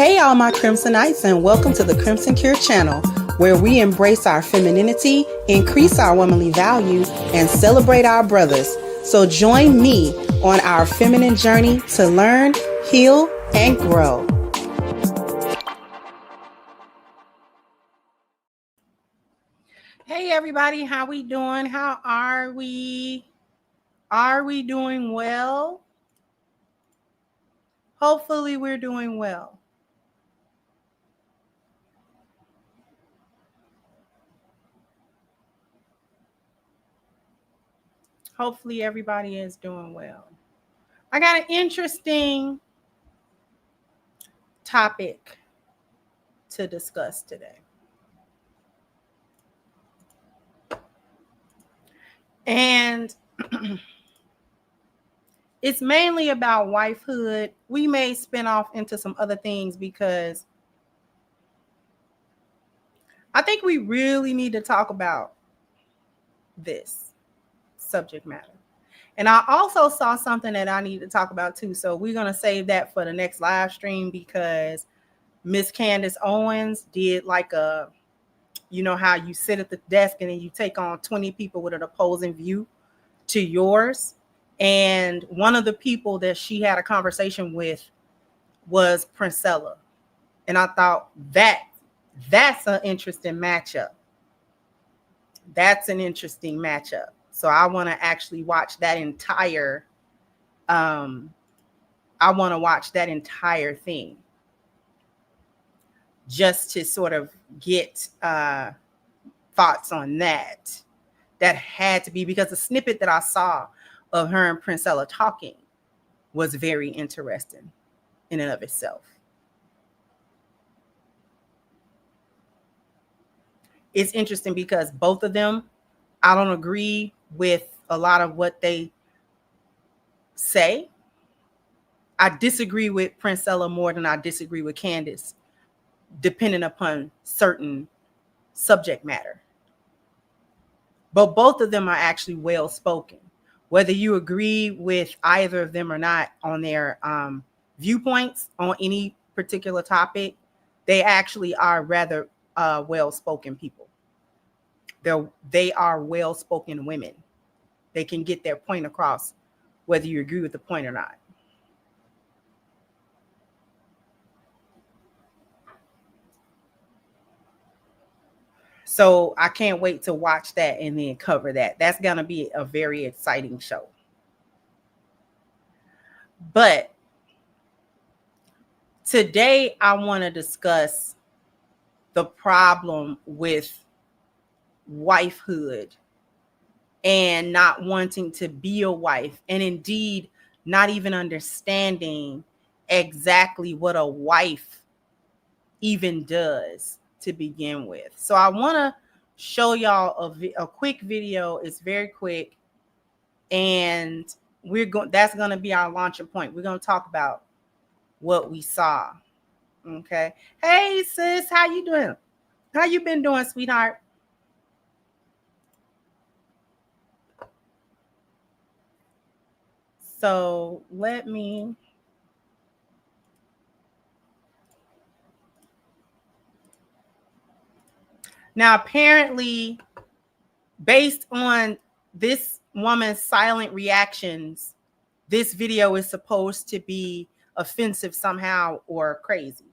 Hey all my Crimsonites, and welcome to the Crimson Cure channel, where we embrace our femininity, increase our womanly value, and celebrate our brothers. So join me on our feminine journey to learn, heal, and grow. Hey everybody, how we doing? How are we? Are we doing well? Hopefully we're doing well. Hopefully everybody is doing well. I got an interesting topic to discuss today. And it's mainly about wifehood. We may spin off into some other things because I think we really need to talk about this subject matter. And I also saw something that I need to talk about too. So we're going to save that for the next live stream because Miss Candace Owens did like a, you know how you sit at the desk and then you take on 20 people with an opposing view to yours. And one of the people that she had a conversation with was Princella. And I thought that's an interesting matchup. That's an interesting matchup. So I want to actually watch that entire thing just to sort of get thoughts on that. That had to be, because the snippet that I saw of her and Princella talking was very interesting in and of itself. It's interesting because both of them, I don't agree with a lot of what they say. I disagree with Princella more than I disagree with Candace, depending upon certain subject matter. But both of them are actually well spoken. Whether you agree with either of them or not on their viewpoints on any particular topic, they actually are rather well-spoken people. They are well-spoken women. They can get their point across, whether you agree with the point or not. So I can't wait to watch that and then cover that. That's going to be a very exciting show. But today I want to discuss the problem with wifehood and not wanting to be a wife, and indeed not even understanding exactly what a wife even does to begin with. So I want to show y'all a quick video. It's very quick, and that's going to be our launching point. We're going to talk about what we saw. Okay. Hey sis, how you doing? How you been doing, sweetheart? So let me now, apparently, based on this woman's silent reactions, this video is supposed to be offensive somehow or crazy.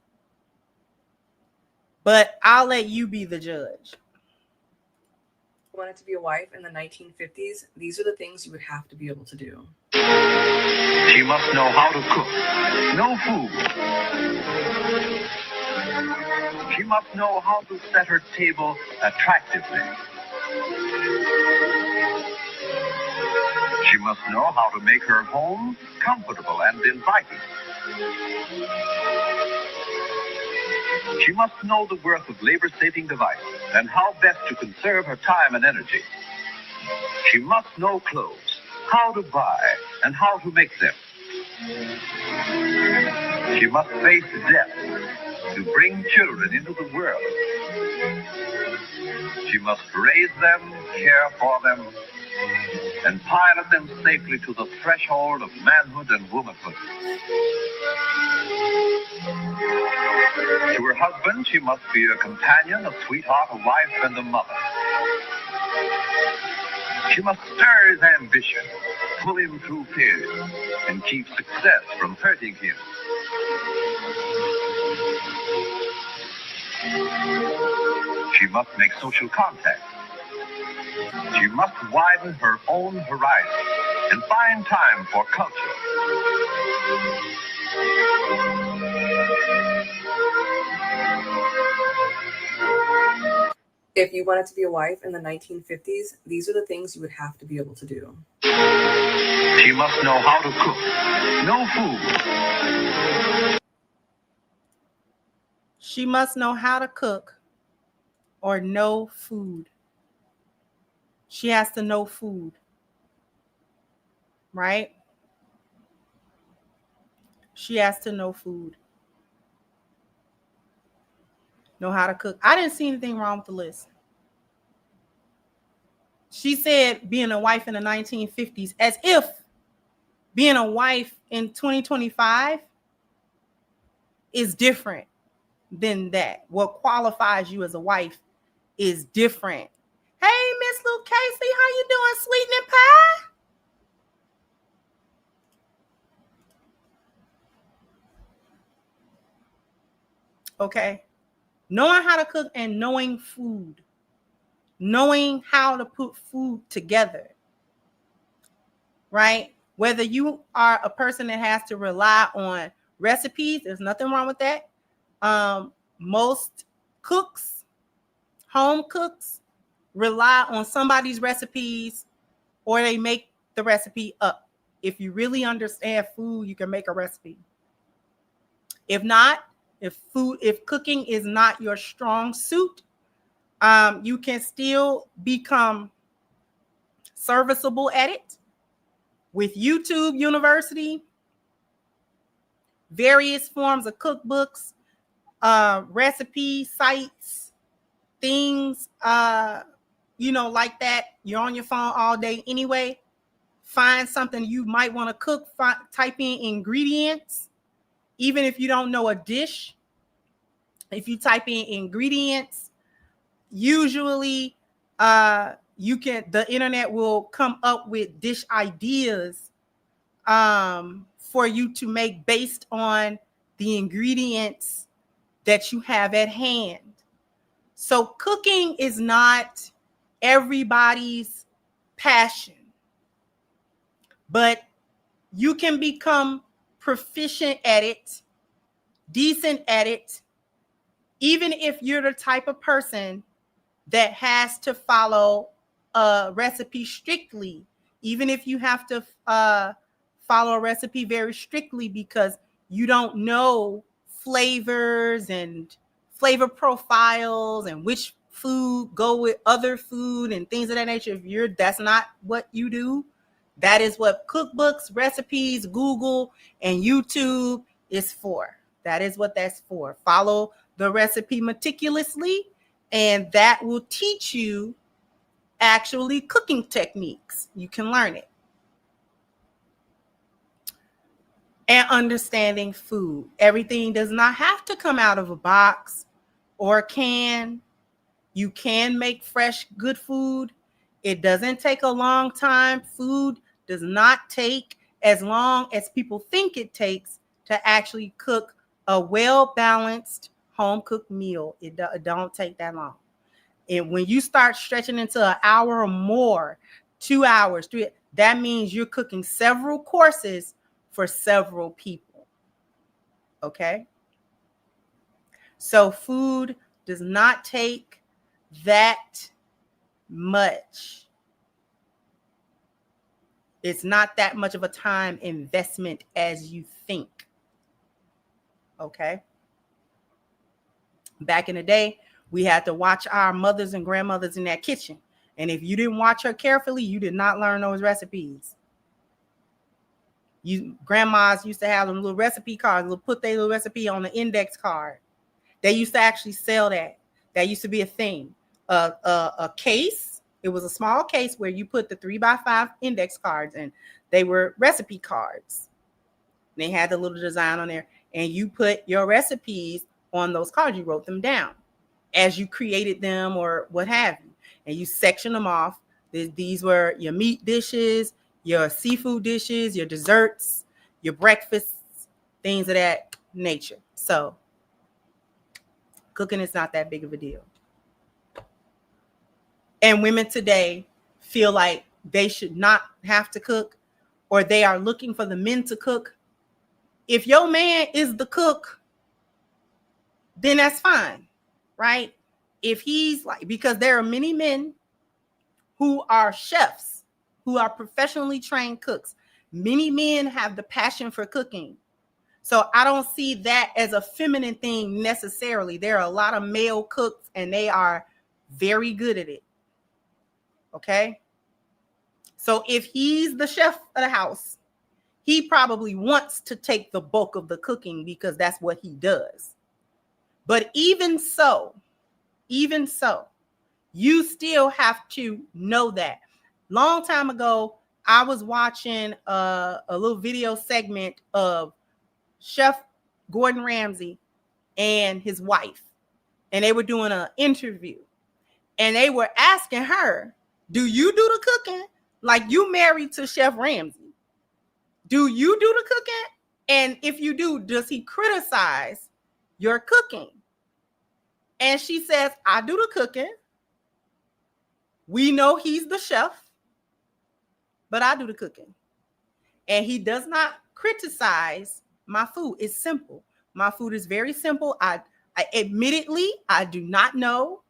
But I'll let you be the judge. Wanted to be a wife in the 1950s, these are the things you would have to be able to do. She must know how to cook, know food. She must know how to set her table attractively. She must know how to make her home comfortable and inviting. She must know the worth of labor-saving devices and how best to conserve her time and energy. She must know clothes, how to buy and how to make them. She must face death to bring children into the world. She must raise them, care for them, and pilot them safely to the threshold of manhood and womanhood. husband, she must be a companion, a sweetheart, a wife, and a mother. She must stir his ambition, pull him through fears, and keep success from hurting him. She must make social contact. She must widen her own horizon and find time for culture. If you wanted to be a wife in the 1950s, these are the things you would have to be able to do. She must know how to cook. No food. She must know how to cook or no food. She has to know food, right? She has to know food. Know how to cook. I didn't see anything wrong with the list. She said being a wife in the 1950s, as if being a wife in 2025 is different than that. What qualifies you as a wife is different. Hey, Miss Luke Casey, how you doing, sweetening pie? Okay. Knowing how to cook and knowing food. Knowing how to put food together. Right? Whether you are a person that has to rely on recipes, there's nothing wrong with that. Most cooks, home cooks, rely on somebody's recipes or they make the recipe up. If you really understand food, you can make a recipe. If not, if cooking is not your strong suit, you can still become serviceable at it with YouTube University, various forms of cookbooks, recipe sites, things, like that. You're on your phone all day anyway. Find something you might want to cook. Type in ingredients. Even if you don't know a dish, if you type in ingredients, usually the internet will come up with dish ideas for you to make based on the ingredients that you have at hand. So cooking is not everybody's passion, but you can become proficient at it, decent at it, even if you're the type of person that has to follow a recipe strictly, even if you have to follow a recipe very strictly because you don't know flavors and flavor profiles and which food go with other food and things of that nature. That's not what you do. That is what cookbooks, recipes, Google, and YouTube is for. That is what that's for. Follow the recipe meticulously, and that will teach you actually cooking techniques. You can learn it. And understanding food. Everything does not have to come out of a box or a can. You can make fresh, good food. It doesn't take a long time. Food does not take as long as people think it takes to actually cook a well-balanced home-cooked meal. It don't take that long. And when you start stretching into an hour or more, 2 hours, 3, that means you're cooking several courses for several people. Okay? So food does not take that much. It's not that much of a time investment as you think. Okay? Back in the day, we had to watch our mothers and grandmothers in that kitchen. And if you didn't watch her carefully, you did not learn those recipes. Grandmas used to have them little recipe cards. They'll put their little recipe on the index card. They used to actually sell that. That used to be a thing. A case. It was a small case where you put the 3x5 index cards, and they were recipe cards. They had the little design on there, and you put your recipes on those cards. You wrote them down as you created them or what have you. And you section them off. These were your meat dishes, your seafood dishes, your desserts, your breakfasts, things of that nature. So cooking is not that big of a deal. And women today feel like they should not have to cook, or they are looking for the men to cook. If your man is the cook, then that's fine, right? If he's like, because there are many men who are chefs, who are professionally trained cooks. Many men have the passion for cooking. So I don't see that as a feminine thing necessarily. There are a lot of male cooks and they are very good at it. Okay? So if he's the chef of the house, he probably wants to take the bulk of the cooking because that's what he does. But even so, you still have to know that. Long time ago, I was watching a little video segment of Chef Gordon Ramsay and his wife, and they were doing an interview, and they were asking her, do you do the cooking? Like, you married to Chef Ramsay. Do you do the cooking? And if you do, does he criticize your cooking? And she says, I do the cooking. We know he's the chef, but I do the cooking. And he does not criticize my food. It's simple. My food is very simple. I admittedly, I do not know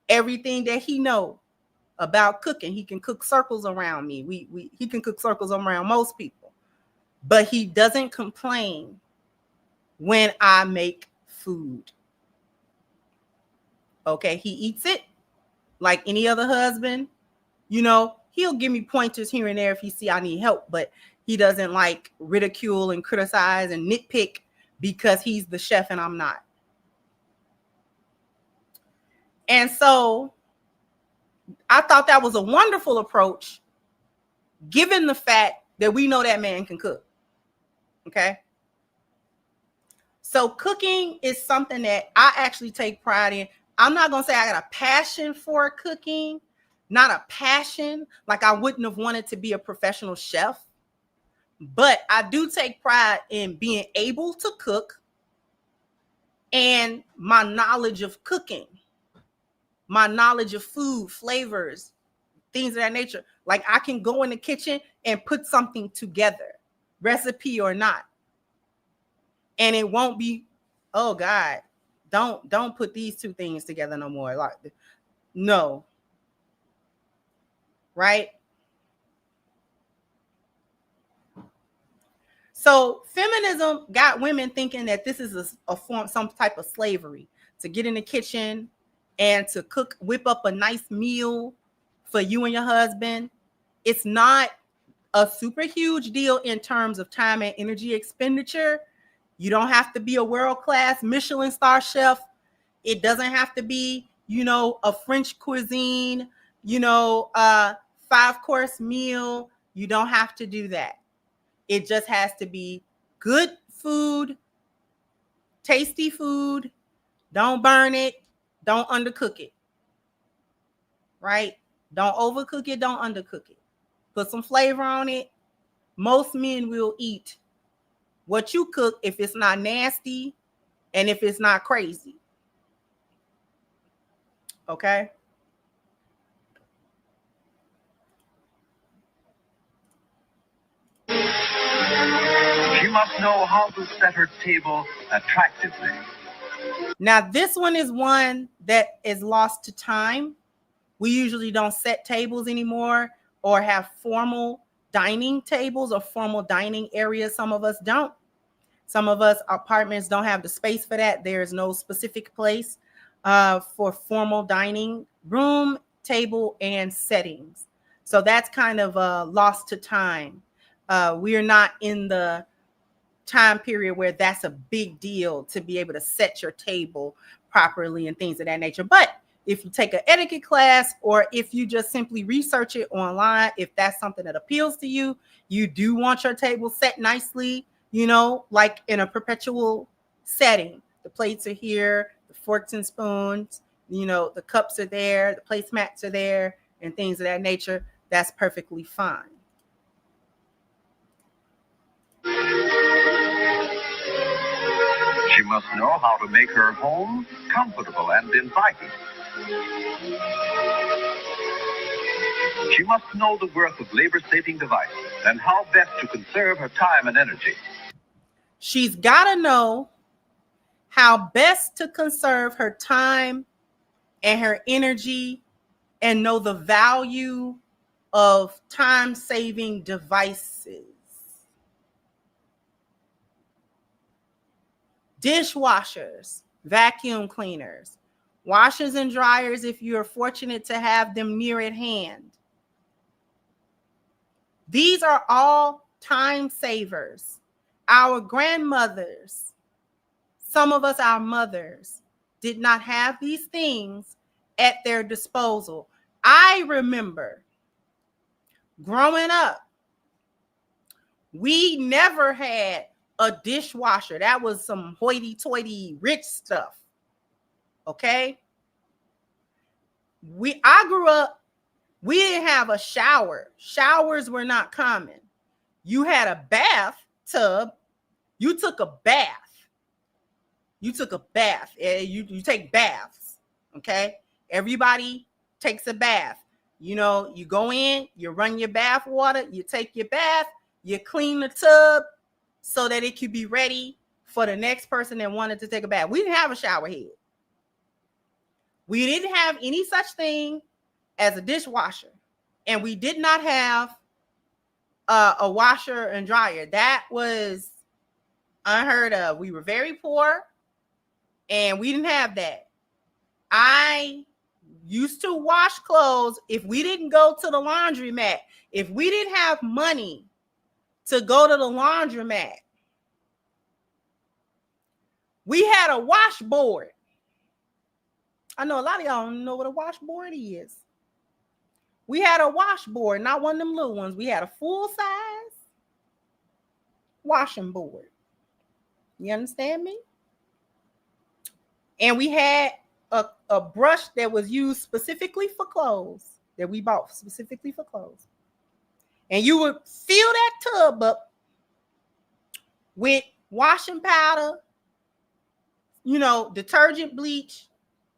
everything that he knows about cooking. He can cook circles around me. He can cook circles around most people, but he doesn't complain when I make food. Okay, he eats it like any other husband. You know, he'll give me pointers here and there if he see I need help, but he doesn't like ridicule and criticize and nitpick because he's the chef and I'm not. And so I thought that was a wonderful approach, given the fact that we know that man can cook. Okay. So cooking is something that I actually take pride in. I'm not going to say I got a passion for cooking, not a passion, like I wouldn't have wanted to be a professional chef, but I do take pride in being able to cook and my knowledge of cooking, my knowledge of food, flavors, things of that nature. Like I can go in the kitchen and put something together, recipe or not. And it won't be, oh God, don't put these two things together no more. Like, no. Right? So feminism got women thinking that this is a form, some type of slavery, to get in the kitchen and to cook, whip up a nice meal for you and your husband. It's not a super huge deal in terms of time and energy expenditure. You don't have to be a world-class Michelin star chef. It doesn't have to be, a French cuisine, 5-course meal. You don't have to do that. It just has to be good food, tasty food. Don't burn it. Don't undercook it. Right? Don't overcook it. Don't undercook it. Put some flavor on it. Most men will eat what you cook if it's not nasty and if it's not crazy. Okay? She must know how to set her table attractively. Now, this one is one that is lost to time. We usually don't set tables anymore or have formal dining tables or formal dining areas. Some of us don't. Some of us, apartments don't have the space for that. There's no specific place for formal dining room, table, and settings. So that's kind of lost to time. We are not in the time period where that's a big deal to be able to set your table properly and things of that nature. But if you take an etiquette class or if you just simply research it online, if that's something that appeals to you, you do want your table set nicely, like in a perpetual setting. The plates are here, the forks and spoons, you know, the cups are there, the placemats are there, and things of that nature. That's perfectly fine. She must know how to make her home comfortable and inviting. She must know the worth of labor-saving devices and how best to conserve her time and energy. She's got to know how best to conserve her time and her energy and know the value of time-saving devices. Dishwashers, vacuum cleaners, washers and dryers if you're fortunate to have them near at hand. These are all time savers. Our grandmothers, some of us, our mothers, did not have these things at their disposal. I remember growing up, we never had a dishwasher. That was some hoity-toity rich stuff. Okay? I grew up, we didn't have a shower. Showers were not common. You had a bathtub. You took a bath. You took a bath. You take baths. Okay? Everybody takes a bath. You know, you go in, you run your bath water, you take your bath, you clean the tub so that it could be ready for the next person that wanted to take a bath. We didn't have a shower head. We didn't have any such thing as a dishwasher. And we did not have a washer and dryer. That was unheard of. We were very poor and we didn't have that. I used to wash clothes if we didn't go to the laundromat. If we didn't have money to go to the laundromat, we had a washboard. I know a lot of y'all don't know what a washboard is. We had a washboard, not one of them little ones. We had a full-size washing board. You understand me? And we had a brush that was used specifically for clothes, that we bought specifically for clothes. And you would fill that tub up with washing powder, you know, detergent, bleach.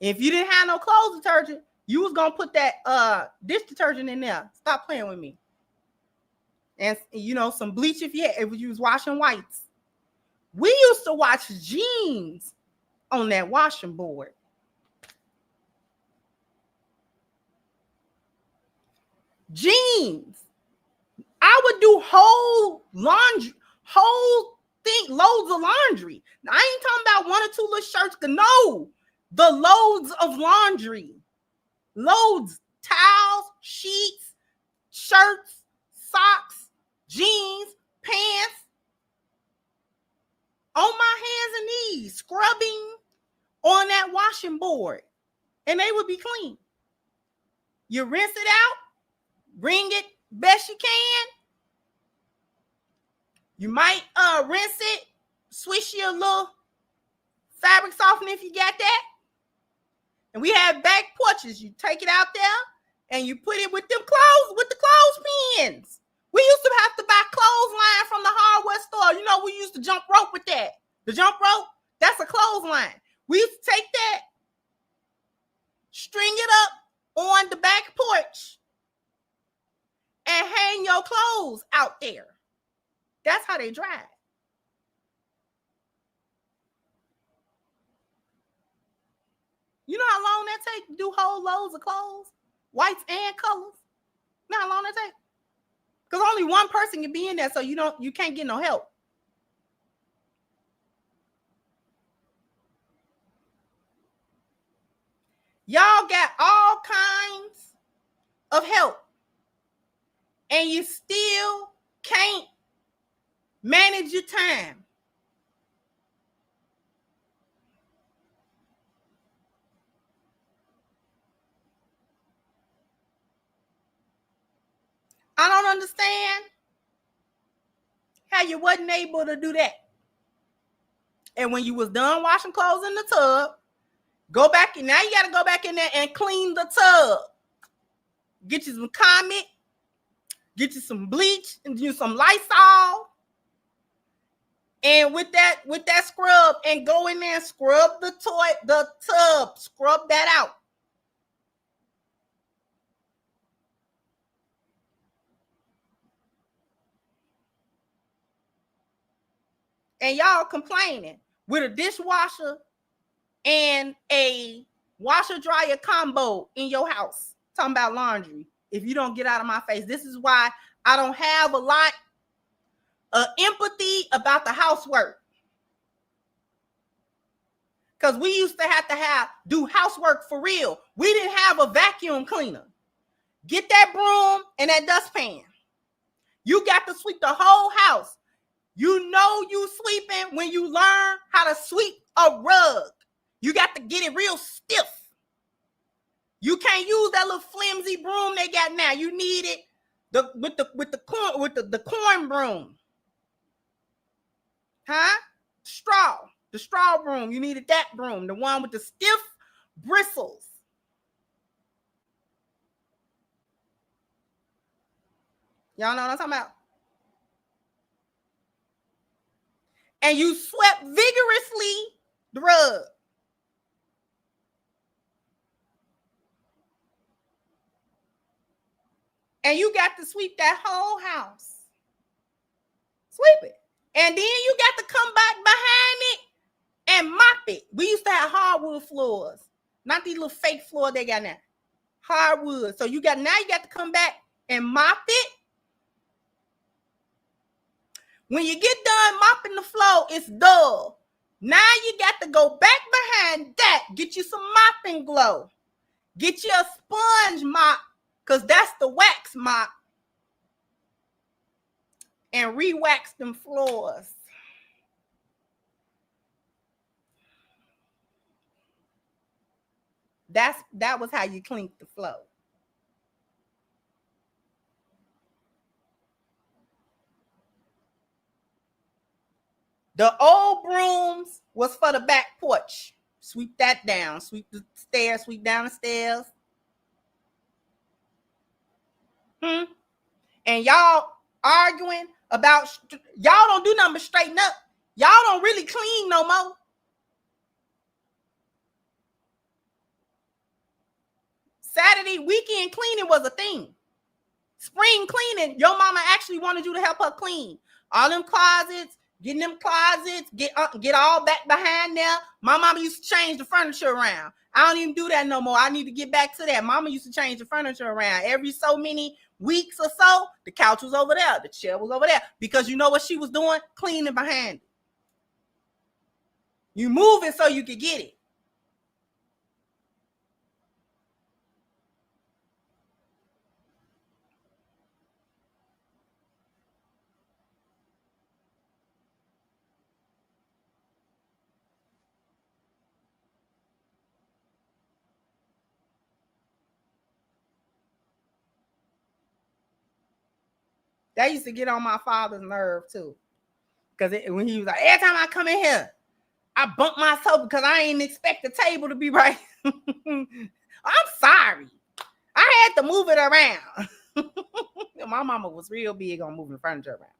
If you didn't have no clothes detergent, you was gonna put that dish detergent in there. Stop playing with me. And you know, some bleach if you was washing whites. We used to wash jeans on that washing board. Jeans. I would do whole laundry, whole thing, loads of laundry. Now, I ain't talking about one or two little shirts. No, the loads of laundry. Loads, towels, sheets, shirts, socks, jeans, pants. On my hands and knees, scrubbing on that washing board. And they would be clean. You rinse it out, wring it best you can. You might rinse it, swish your little fabric softener if you got that. And we have back porches. You take it out there and you put it with them clothes, with the clothespins. We used to have to buy clothesline from the hardware store. You know, we used to jump rope with that. The jump rope, that's a clothesline. We used to take that, string it up on the back porch, and hang your clothes out there. That's how they dry. You know how long that take to do whole loads of clothes? Whites and colors. You know how long that take? Because only one person can be in there, so you can't get no help. Y'all got all kinds of help, and you still can't manage your time. I don't understand how you wasn't able to do that. And when you was done washing clothes in the tub, go back in. Now you got to go back in there and clean the tub. Get you some Comet, get you some bleach, and use some Lysol. And with that scrub, and go in there and scrub the tub, scrub that out. And y'all complaining with a dishwasher and a washer dryer combo in your house, talking about laundry. If you don't get out of my face, this is why I don't have a lot of empathy about the housework. Because we used to have do housework for real. We didn't have a vacuum cleaner. Get that broom and that dustpan. You got to sweep the whole house. You know you sweeping when you learn how to sweep a rug. You got to get it real stiff. You can't use that little flimsy broom they got now. You need it with the corn broom. Huh? The straw broom. You needed that broom, the one with the stiff bristles. Y'all know what I'm talking about? And you swept vigorously the rug. And you got to sweep that whole house. Sweep it. And then you got to come back behind it and mop it. We used to have hardwood floors, not these little fake floors they got now. Hardwood. So now you got to come back and mop it. When you get done mopping the floor, it's dull. Now you got to go back behind that. Get you some mopping glow. Get you a sponge mop, because that's the wax mop. And re-wax them floors. That was how you cleaned the floor. The old brooms was for the back porch. Sweep that down. Sweep the stairs. Sweep down the stairs. And y'all arguing about, y'all don't do nothing but straighten up. Y'all don't really clean no more. Saturday weekend cleaning was a thing. Spring cleaning, your mama actually wanted you to help her clean. All them closets, getting them closets, get all that behind there. My mama used to change the furniture around. I don't even do that no more. I need to get back to that. Mama used to change the furniture around every so many weeks or so. The couch was over there. The chair was over there. Because you know what she was doing? Cleaning behind it. You move it so you could get it. That used to get on my father's nerve too. Because when he was like, every time I come in here, I bump myself because I ain't expect the table to be right. I'm sorry. I had to move it around. My mama was real big on moving the furniture around.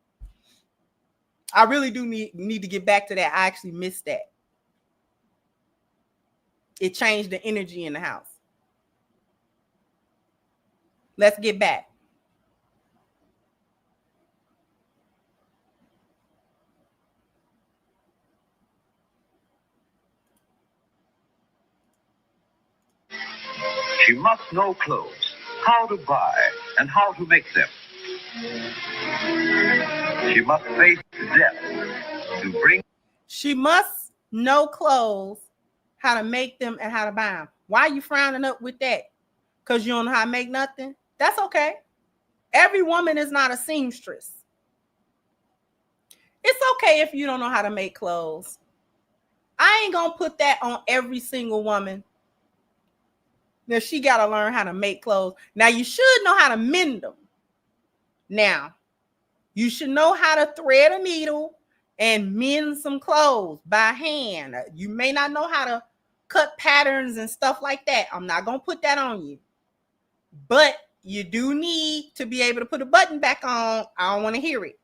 I really do need to get back to that. I actually missed that. It changed the energy in the house. Let's get back. She must know clothes, how to buy, and how to make them. She must face death to bring. She must know clothes, how to make them, and how to buy them. Why are you frowning up with that? Because you don't know how to make nothing? That's okay. Every woman is not a seamstress. It's okay if you don't know how to make clothes. I ain't going to put that on every single woman. Now, she got to learn how to make clothes. Now, you should know how to mend them. Now, you should know how to thread a needle and mend some clothes by hand. You may not know how to cut patterns and stuff like that. I'm not going to put that on you. But you do need to be able to put a button back on. I don't want to hear it.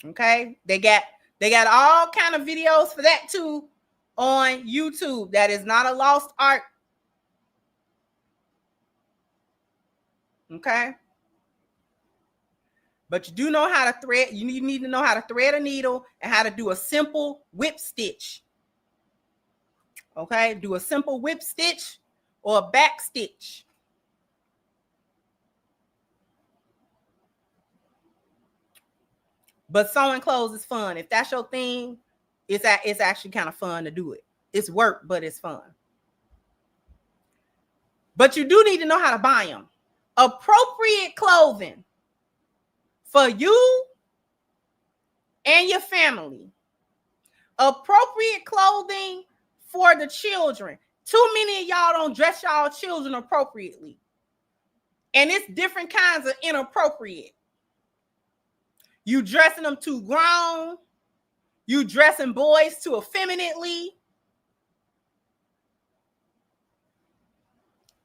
Okay? They got all kind of videos for that too on YouTube. That is not a lost art. Okay? But you do know how to thread. You need to know how to thread a needle and how to do a simple whip stitch. Okay? Do a simple whip stitch or a back stitch. But sewing clothes is fun. If that's your thing, it's actually kind of fun to do it. It's work, but it's fun. But you do need to know how to buy them. Appropriate clothing for you and your family. Appropriate clothing for the children. Too many of y'all don't dress y'all children appropriately. And it's different kinds of inappropriate. You dressing them too grown. You dressing boys too effeminately.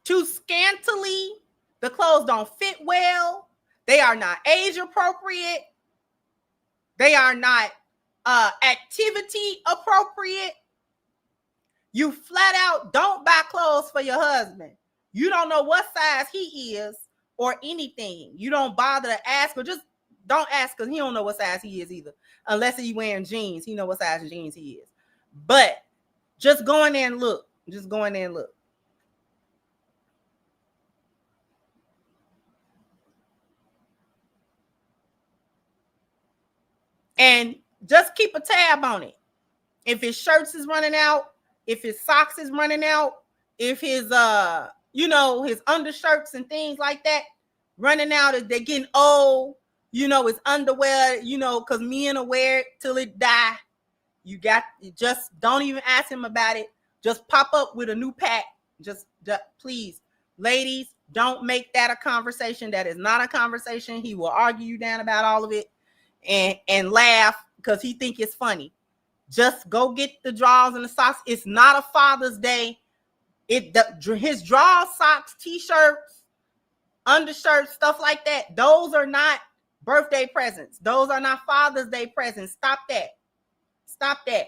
Too scantily. The clothes don't fit well. They are not age appropriate. They are not activity appropriate. You flat out don't buy clothes for your husband. You don't know what size he is or anything. You don't bother to ask, or just don't ask, because he don't know what size he is either. Unless he's wearing jeans, he know what size jeans he is. But just go in there and look. Just go in there and look. And just keep a tab on it. If his shirts is running out, if his socks is running out, if his his undershirts and things like that running out, if they're getting old, his underwear, because men will wear it till it die. Just don't even ask him about it. Just pop up with a new pack. Just please, ladies, don't make that a conversation. That is not a conversation. He will argue you down about all of it and laugh because he think it's funny. Just go get the drawers and the socks. It's not a Father's Day. His drawers, socks, t-shirts, undershirts, stuff like that. Those are not birthday presents. Those are not Father's Day presents. Stop that. Stop that.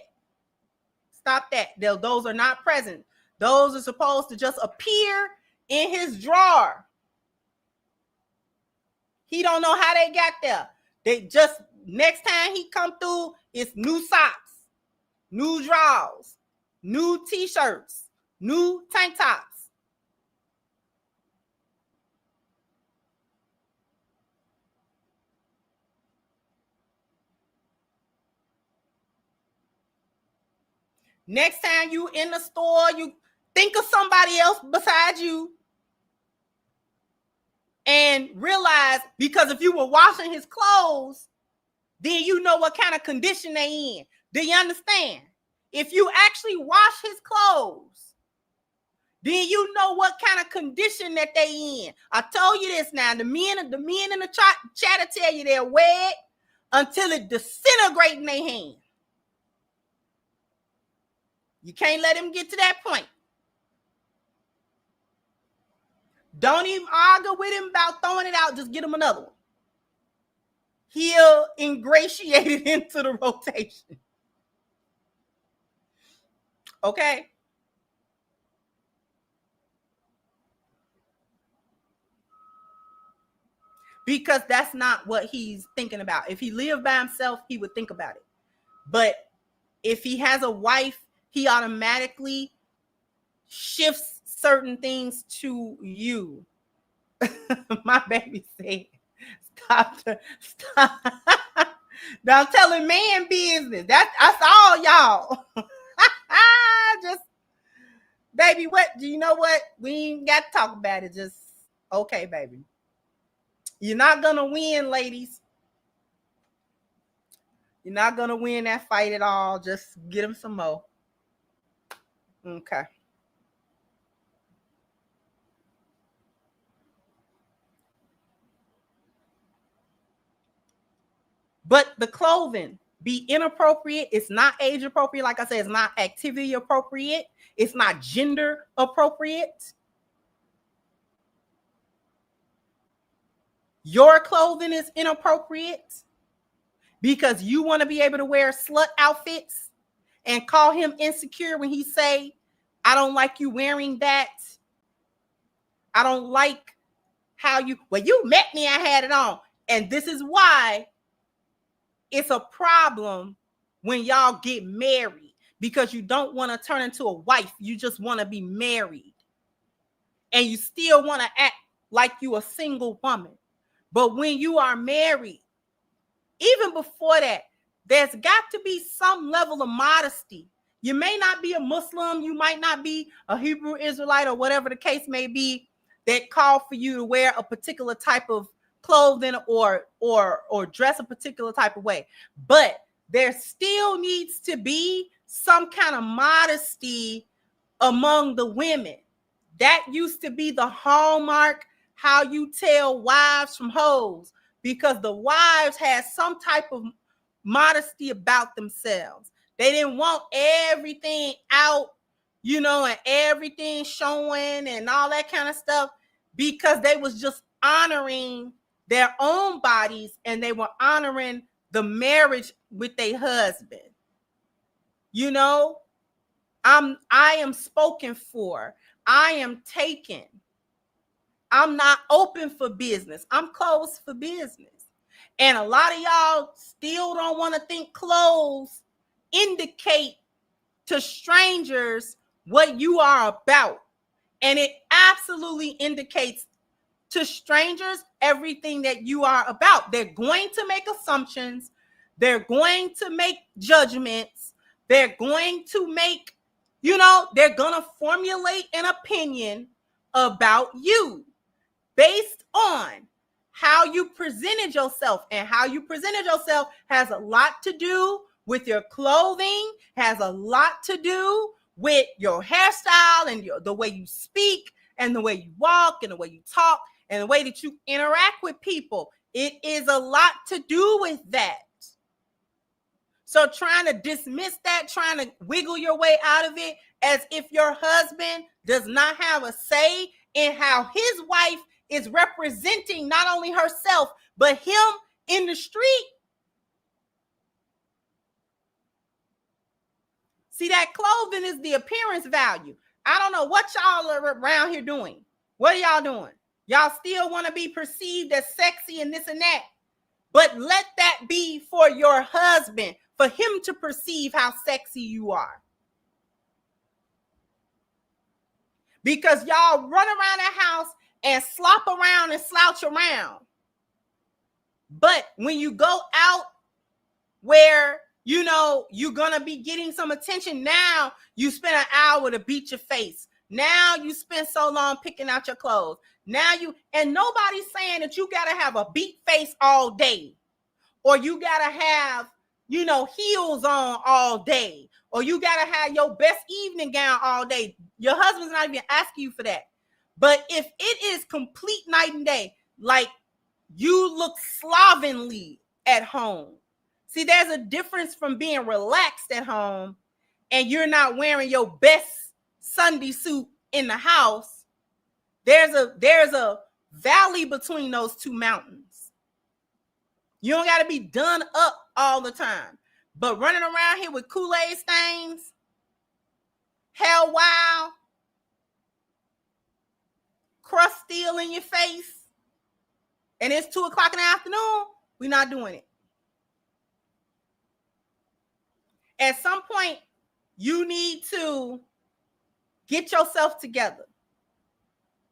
Stop that. Those are not presents. Those are supposed to just appear in his drawer. He don't know how they got there. They just, next time he come through, it's new socks, new drawers, new t-shirts, new tank tops. Next time you in the store, you think of somebody else besides you and realize, because if you were washing his clothes, then you know what kind of condition they in. Do you understand? If you actually wash his clothes, then you know what kind of condition that they in. I told you this now. The men in the chat will tell you they're wet until it disintegrates in their hand. You can't let him get to that point. Don't even argue with him about throwing it out. Just get him another one. He'll ingratiate it into the rotation. Okay? Because that's not what he's thinking about. If he lived by himself, he would think about it. But if he has a wife, he automatically shifts certain things to you. My baby said, stop. Now I'm telling man business. That's all y'all. Just, baby, what? Do you know what? We ain't got to talk about it. Just, okay, baby. You're not going to win, ladies. You're not going to win that fight at all. Just get him some more. Okay. But the clothing be inappropriate. It's not age appropriate. Like I said, it's not activity appropriate. It's not gender appropriate. Your clothing is inappropriate because you want to be able to wear slut outfits and call him insecure when he say, I don't like you wearing that. I don't like how you, well, you met me, I had it on. And this is why it's a problem when y'all get married, because you don't want to turn into a wife. You just want to be married. And you still want to act like you a single woman. But when you are married, even before that, there's got to be some level of modesty. You may not be a Muslim, you might not be a Hebrew Israelite, or whatever the case may be, that call for you to wear a particular type of clothing or dress a particular type of way. But there still needs to be some kind of modesty among the women. That used to be the hallmark, how you tell wives from hoes, because the wives had some type of modesty about themselves. They didn't want everything out, you know, and everything showing and all that kind of stuff, because they was just honoring their own bodies and they were honoring the marriage with their husband. You know, I am spoken for. I am taken. I'm not open for business. I'm closed for business. And a lot of y'all still don't want to think clothes indicate to strangers what you are about. And it absolutely indicates to strangers everything that you are about. They're going to make assumptions. They're going to make judgments. They're going to make, you know, they're going to formulate an opinion about you based on how you presented yourself. And how you presented yourself has a lot to do with your clothing, has a lot to do with your hairstyle and the way you speak and the way you walk and the way you talk and the way that you interact with people. It is a lot to do with that. So trying to dismiss that, trying to wiggle your way out of it as if your husband does not have a say in how his wife is representing not only herself, but him in the street. See, that clothing is the appearance value. I don't know what y'all are around here doing. What are y'all doing? Y'all still want to be perceived as sexy and this and that. But let that be for your husband, for him to perceive how sexy you are. Because y'all run around the house and slop around and slouch around. But when you go out where, you know, you're going to be getting some attention, now you spend an hour to beat your face. Now you spend so long picking out your clothes. Now and nobody's saying that you got to have a beat face all day, or you got to have, you know, heels on all day, or you got to have your best evening gown all day. Your husband's not even asking you for that. But if it is complete night and day, like you look slovenly at home. See, there's a difference from being relaxed at home and you're not wearing your best Sunday suit in the house. There's a valley between those two mountains. You don't got to be done up all the time. But running around here with Kool-Aid stains, hell wow, crust still in your face, and it's 2:00 in the afternoon, we're not doing it. At some point, you need to get yourself together.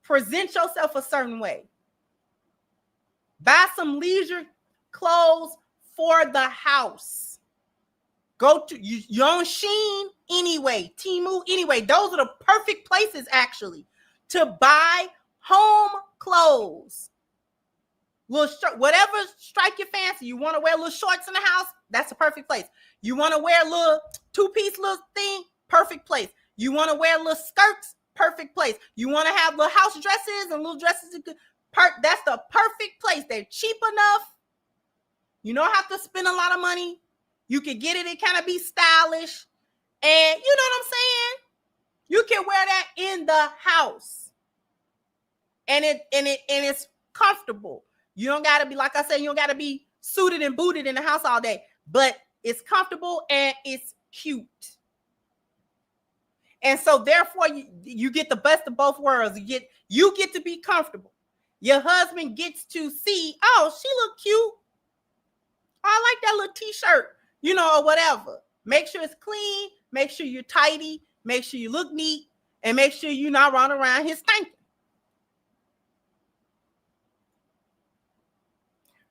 Present yourself a certain way. Buy some leisure clothes for the house. Go to you're on Shein anyway, Temu anyway. Those are the perfect places actually to buy home clothes. Whatever strike your fancy. You want to wear little shorts in the house? That's a perfect place. You want to wear a little two-piece little thing? Perfect place. You want to wear little skirts? Perfect place. You want to have little house dresses and little dresses? That's the perfect place. They're cheap enough. You don't have to spend a lot of money. You can get it and kind of be stylish. And you know what I'm saying? You can wear that in the house. And it's comfortable. You don't gotta be, like I said, you don't gotta be suited and booted in the house all day. But it's comfortable and it's cute. And so therefore you get the best of both worlds. You get to be comfortable. Your husband gets to see, oh, she look cute. I like that little t-shirt, you know, or whatever. Make sure it's clean, make sure you're tidy, make sure you look neat, and make sure you're not running around here stinking.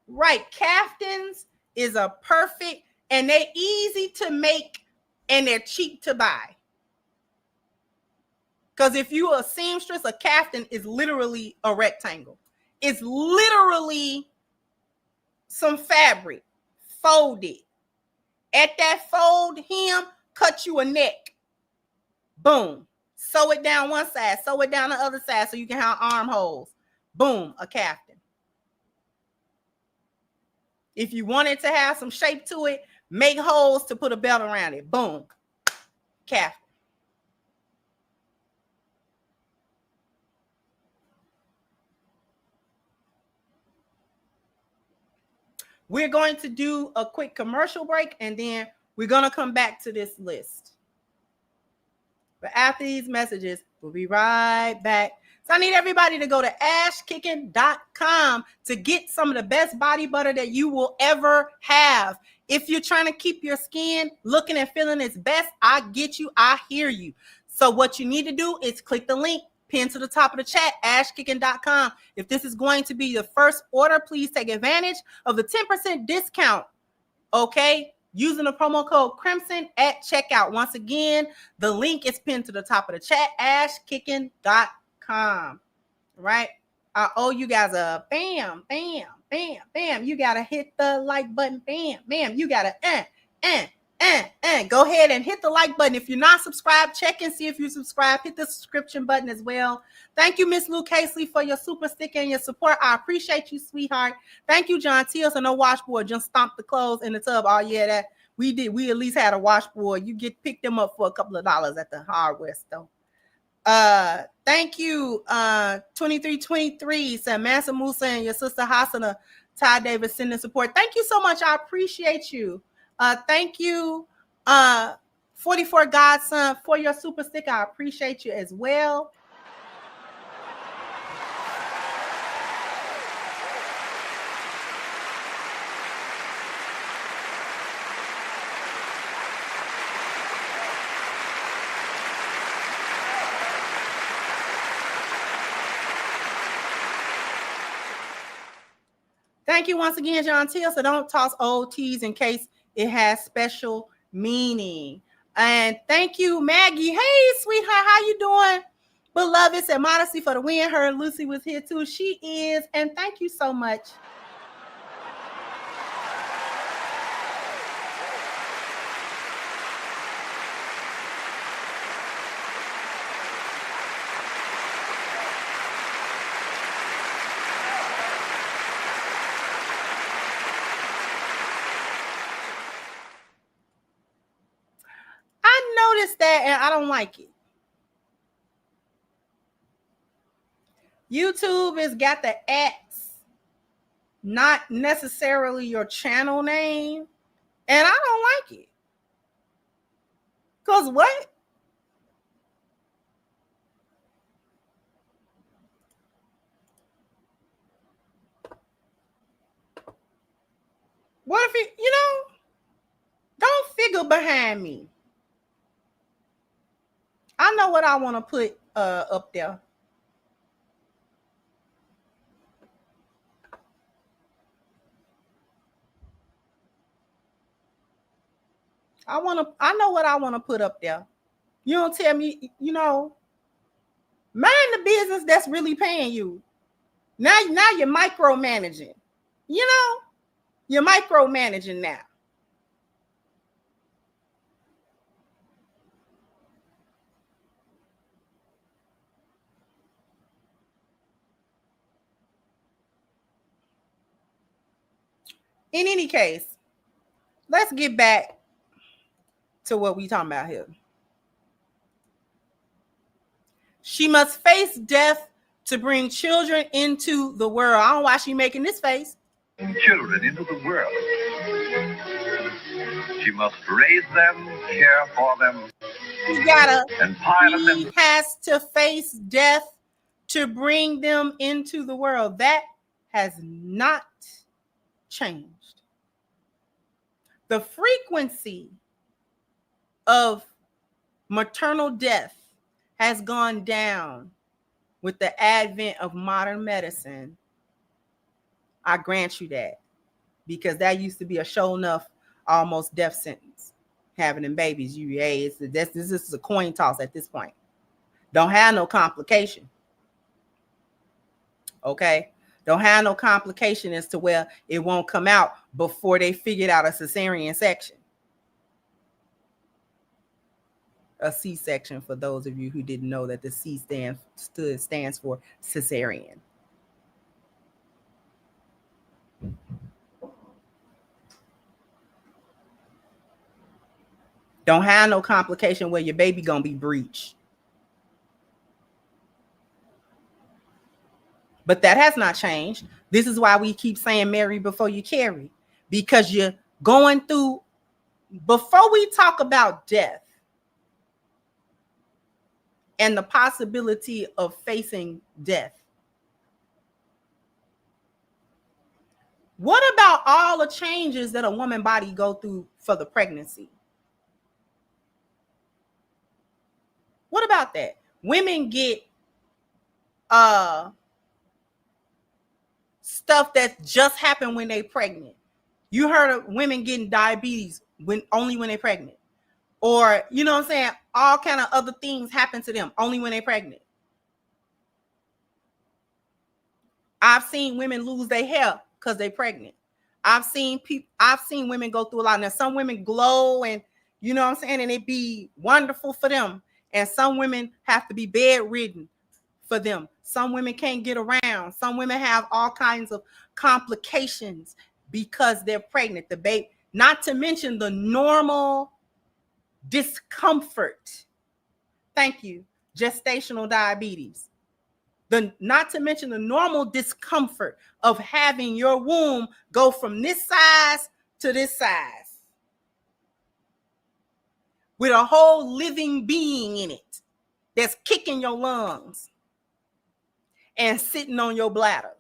Right, caftans is a perfect, and they're easy to make and they're cheap to buy. Because if you're a seamstress, a caftan is literally a rectangle. It's literally some fabric folded. At that fold hem, cut you a neck. Boom. Sew it down one side, sew it down the other side so you can have armholes. Boom, a caftan. If you wanted to have some shape to it, make holes to put a belt around it. Boom, caftan. We're going to do a quick commercial break, and then we're going to come back to this list. But after these messages, we'll be right back. So I need everybody to go to ashkicking.com to get some of the best body butter that you will ever have. If you're trying to keep your skin looking and feeling its best, I get you. I hear you. So what you need to do is click the link pinned to the top of the chat, ashkicking.com. If this is going to be your first order, please take advantage of the 10% discount. Okay? Using the promo code Crimson at checkout. Once again, the link is pinned to the top of the chat, ashkicking.com. Right? I owe you guys a bam, bam, bam, bam. You got to hit the like button. Bam, bam. You got to go ahead and hit the like button. If you're not subscribed, check and see if you subscribe. Hit the subscription button as well. Thank you, Miss Lou Casely, for your super sticker and your support. I appreciate you, sweetheart. Thank you, John Teals. And no washboard. Just stomped the clothes in the tub. Oh, yeah, that we did. We at least had a washboard. You pick them up for a couple of dollars at the hardware store. Thank you, 2323, Samantha Musa, and your sister Hasana, Ty Davis, sending support. Thank you so much. I appreciate you. Thank you, 44 Godson, for your super sticker. I appreciate you as well. Thank you once again, John Teal. So don't toss old teas in case it has special meaning. And thank you, Maggie. Hey, sweetheart, how you doing? Beloved said Modesty for the win. Her Lucy was here too. She is. And thank you so much. That and I don't like it. YouTube has got the X, not necessarily your channel name, and I don't like it. Because what? What if it, don't figure behind me. I know what I want to put up there. I know what I want to put up there. You don't tell me, mind the business that's really paying you. Now you're micromanaging. You're micromanaging now. In any case, let's get back to what we talking about here. She must face death to bring children into the world. I don't know why she making this face. Children into the world. She must raise them, care for them, She gotta. and pilot She them. has to face death to bring them into the world. That has not changed. The frequency of maternal death has gone down with the advent of modern medicine. I grant you that, because that used to be a sure enough almost death sentence. Having them babies, this is a coin toss at this point. Don't have no complication. Okay? Don't have no complication as to where it won't come out before they figured out a cesarean section. A C-section, for those of you who didn't know that the C stands for cesarean. Don't have no complication where your baby gonna be breached. But that has not changed. This is why we keep saying marry before you carry, because you're going through, before we talk about death and the possibility of facing death, what about all the changes that a woman body go through for the pregnancy? What about that? Women get stuff that just happened when they pregnant. You heard of women getting diabetes only when they're pregnant. Or, you know what I'm saying? All kind of other things happen to them only when they're pregnant. I've seen women lose their hair because they're pregnant. I've seen women go through a lot. Now, some women glow and, you know what I'm saying, and it be wonderful for them. And some women have to be bedridden for them. Some women can't get around. Some women have all kinds of complications because they're pregnant. The baby, not to mention the normal discomfort. Thank you. Gestational diabetes. Not to mention the normal discomfort of having your womb go from this size to this size with a whole living being in it that's kicking your lungs and sitting on your bladder.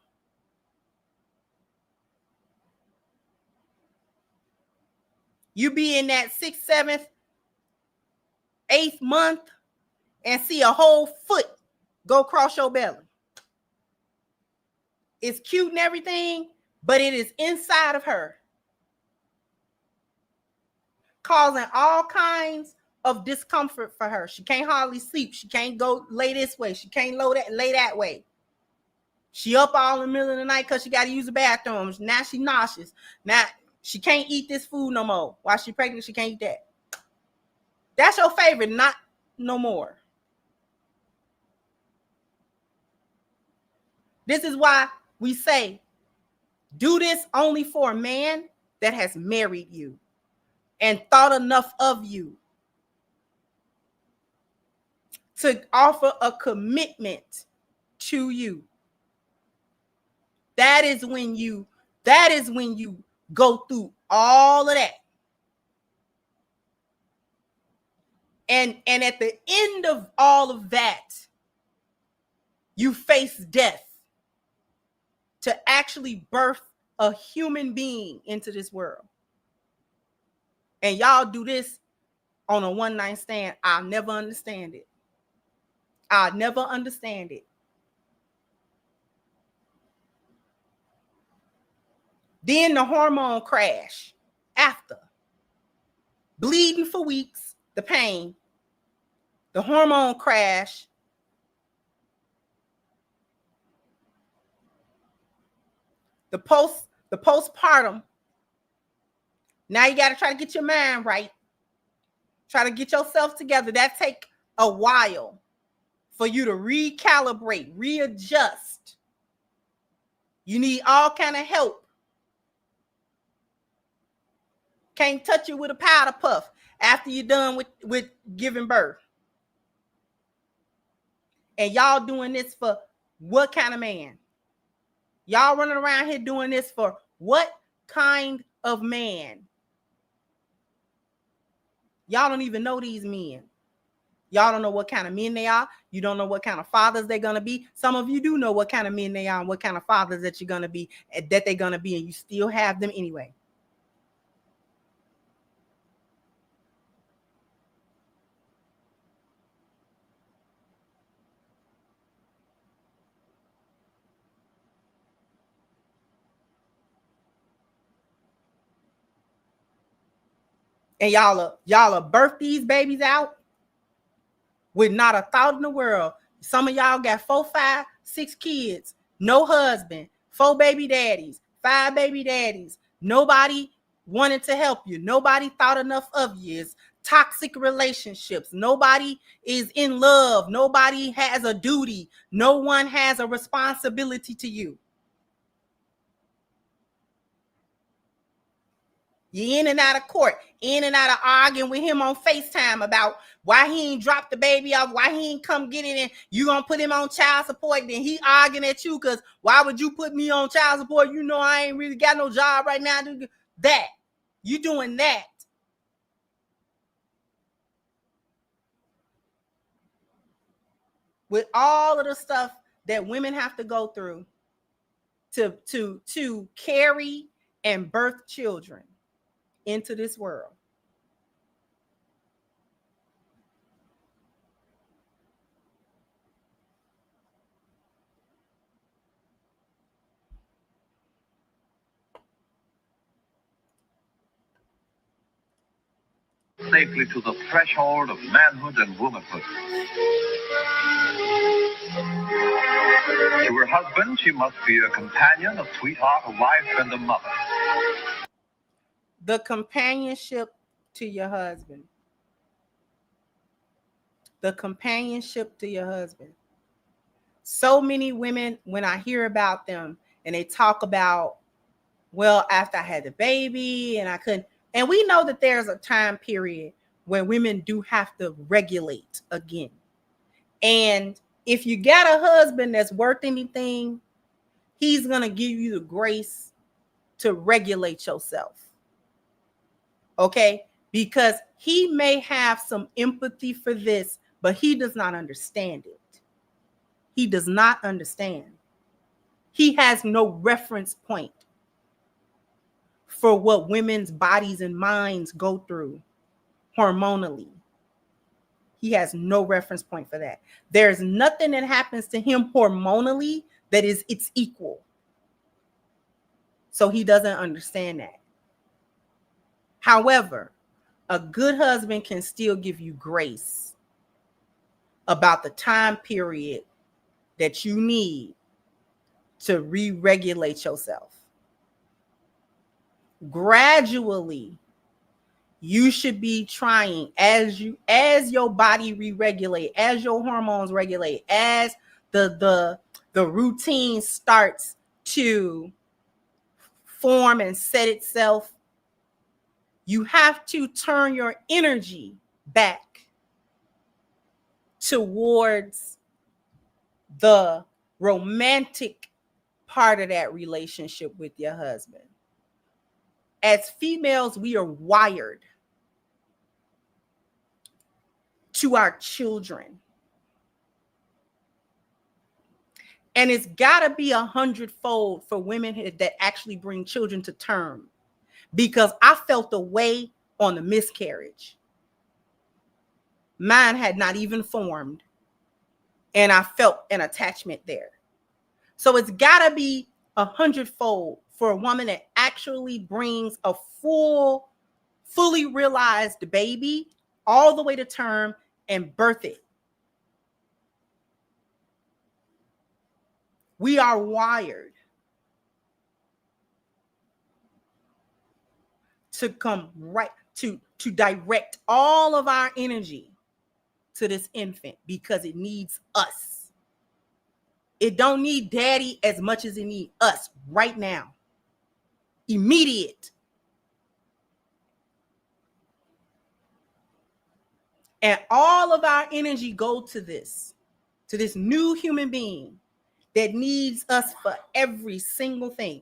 You be in that 6th, 7th, 8th month and see a whole foot go across your belly. It's cute and everything, but it is inside of her, causing all kinds of discomfort for her. She can't hardly sleep. She can't go lay this way. She can't lay that way. She up all in the middle of the night because she got to use the bathroom. Now she nauseous. Now she can't eat this food no more. While she pregnant, she can't eat that. That's your favorite, not no more. This is why we say, do this only for a man that has married you and thought enough of you to offer a commitment to you. That is when you go through all of that. And at the end of all of that, you face death to actually birth a human being into this world. And y'all do this on a one-night stand. I'll never understand it. I'll never understand it. Then the hormone crash after. Bleeding for weeks, the pain, the hormone crash, the postpartum. Now you got to try to get your mind right. Try to get yourself together. That take a while for you to recalibrate, readjust. You need all kind of help Can't touch you with a powder puff after you're done with giving birth. And y'all doing this for what kind of man? Y'all running around here doing this for what kind of man? Y'all don't even know these men. Y'all don't know what kind of men they are. You don't know what kind of fathers they're going to be. Some of you do know what kind of men they are and what kind of fathers that you're going to be, that they're going to be, and you still have them anyway. And y'all birth these babies out with not a thought in the world. Some of y'all got 4, 5, 6 kids, no husband, 4 baby daddies, 5 baby daddies. Nobody wanted to help you. Nobody thought enough of you. It's toxic relationships. Nobody is in love. Nobody has a duty. No one has a responsibility to you. You're in and out of court, in and out of arguing with him on FaceTime about why he ain't dropped the baby off, why he ain't come get it, and you gonna put him on child support. Then he arguing at you because why would you put me on child support? You know I ain't really got no job right now. That you doing that. With all of the stuff that women have to go through to carry and birth children into this world. Safely to the threshold of manhood and womanhood. To her husband, she must be a companion, a sweetheart, a wife, and a mother. The companionship to your husband. The companionship to your husband. So many women, when I hear about them and they talk about, well, after I had the baby and I couldn't, and we know that there's a time period where women do have to regulate again. And if you got a husband that's worth anything, he's going to give you the grace to regulate yourself. Okay? Because he may have some empathy for this, but he does not understand it. He does not understand. He has no reference point for what women's bodies and minds go through hormonally. He has no reference point for that. There's nothing that happens to him hormonally that is its equal. So he doesn't understand that. However, a good husband can still give you grace about the time period that you need to re-regulate yourself. Gradually, you should be trying as your body re-regulate, as your hormones regulate, as the routine starts to form and set itself. You have to turn your energy back towards the romantic part of that relationship with your husband. As females, we are wired to our children. And it's got to be 100-fold for women that actually bring children to term. Because I felt the way on the miscarriage. Mine had not even formed. And I felt an attachment there. So it's got to be 100-fold for a woman that actually brings a fully realized baby all the way to term and birth it. We are wired to come right to direct all of our energy to this infant because it needs us. It don't need daddy as much as it needs us right now. Immediate. And all of our energy go to this new human being that needs us for every single thing.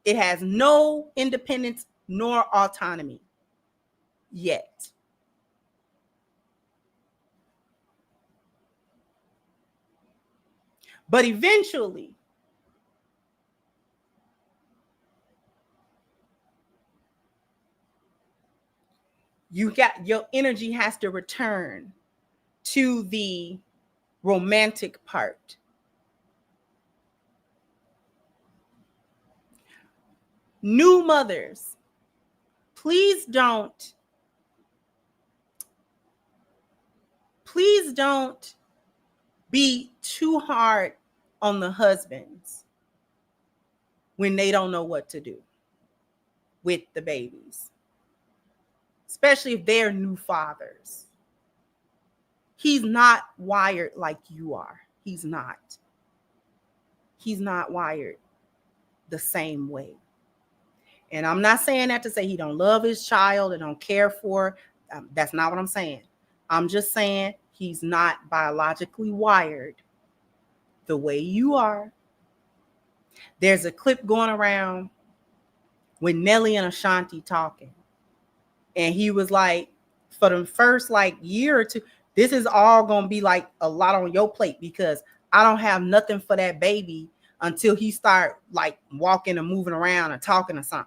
It has no independence nor autonomy yet. But eventually, your energy has to return to the romantic part. New mothers, please don't be too hard on the husbands when they don't know what to do with the babies, especially if they're new fathers. He's not wired like you are. He's not wired the same way. And I'm not saying that to say he don't love his child and don't care for. That's not what I'm saying. I'm just saying he's not biologically wired the way you are. There's a clip going around with Nelly and Ashanti talking. And he was like, for the first year or two, this is all going to be like a lot on your plate because I don't have nothing for that baby until he start walking and moving around and talking or something.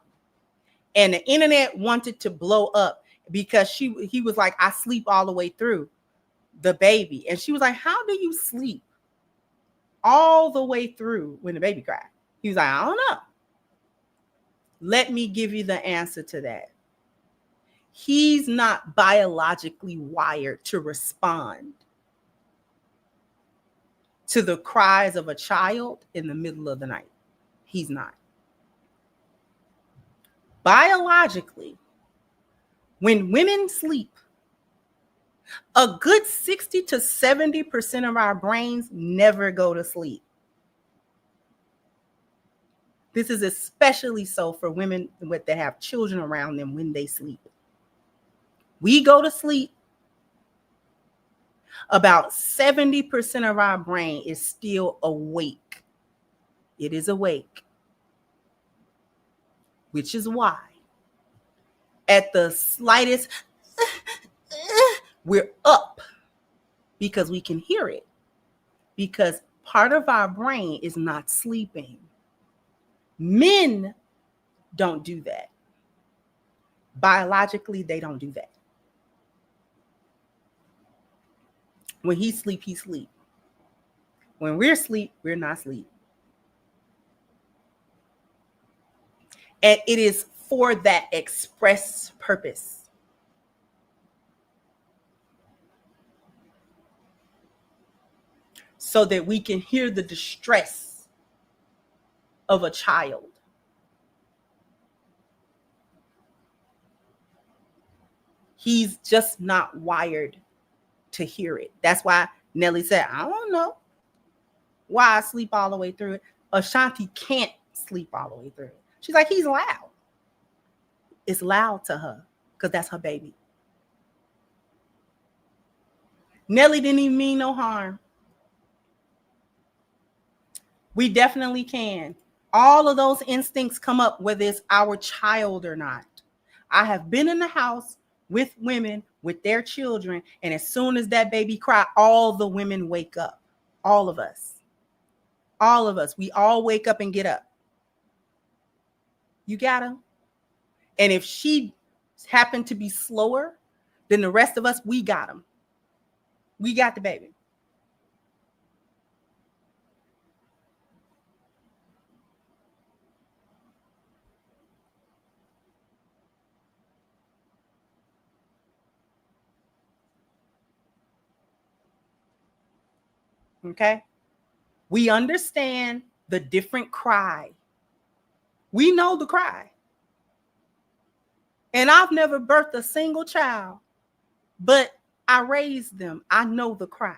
And the internet wanted to blow up because he was like, I sleep all the way through the baby. And she was like, how do you sleep all the way through when the baby cried? He was like, I don't know. Let me give you the answer to that. He's not biologically wired to respond to the cries of a child in the middle of the night. He's not. Biologically, when women sleep, a good 60 to 70% of our brains never go to sleep. This is especially so for women that have children around them when they sleep. We go to sleep. About 70% of our brain is still awake. It is awake. Which is why at the slightest, we're up because we can hear it. Because part of our brain is not sleeping. Men don't do that. Biologically, they don't do that. When he sleep, he sleep. When we're asleep, we're not asleep. And it is for that express purpose. So that we can hear the distress of a child. He's just not wired to hear it. That's why Nelly said, I don't know why I sleep all the way through it. Ashanti can't sleep all the way through it. She's like, he's loud. It's loud to her because that's her baby. Nelly didn't even mean no harm. We definitely can. All of those instincts come up whether it's our child or not. I have been in the house with women with their children, and as soon as that baby cry, all the women wake up. All of us. All of us. We all wake up and get up. You got him. And if she happened to be slower than the rest of us, we got him. We got the baby. Okay? We understand the different cry. We know the cry. And I've never birthed a single child, but I raised them. I know the cry.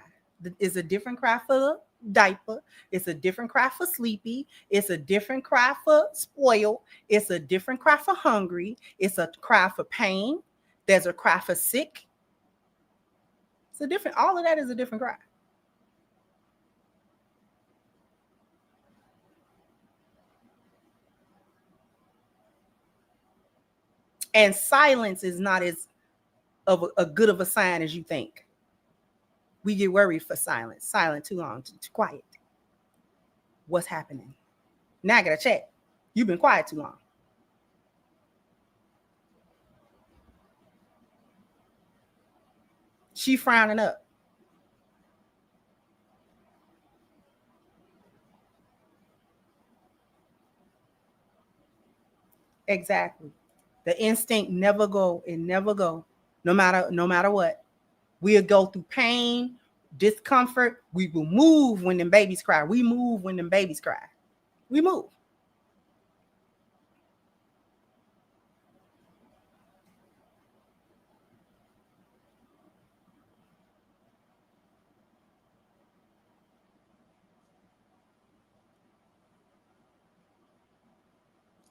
It's a different cry for the diaper. It's a different cry for sleepy. It's a different cry for spoiled. It's a different cry for hungry. It's a cry for pain. There's a cry for sick. All of that is a different cry. And silence is not as of a good of a sign as you think. We get worried for silence. Silent too long, too quiet. What's happening? Now I gotta check. You've been quiet too long. She frowning up. Exactly. The instinct never go. It never go. No matter what. We'll go through pain, discomfort. We will move when them babies cry. We move when them babies cry. We move.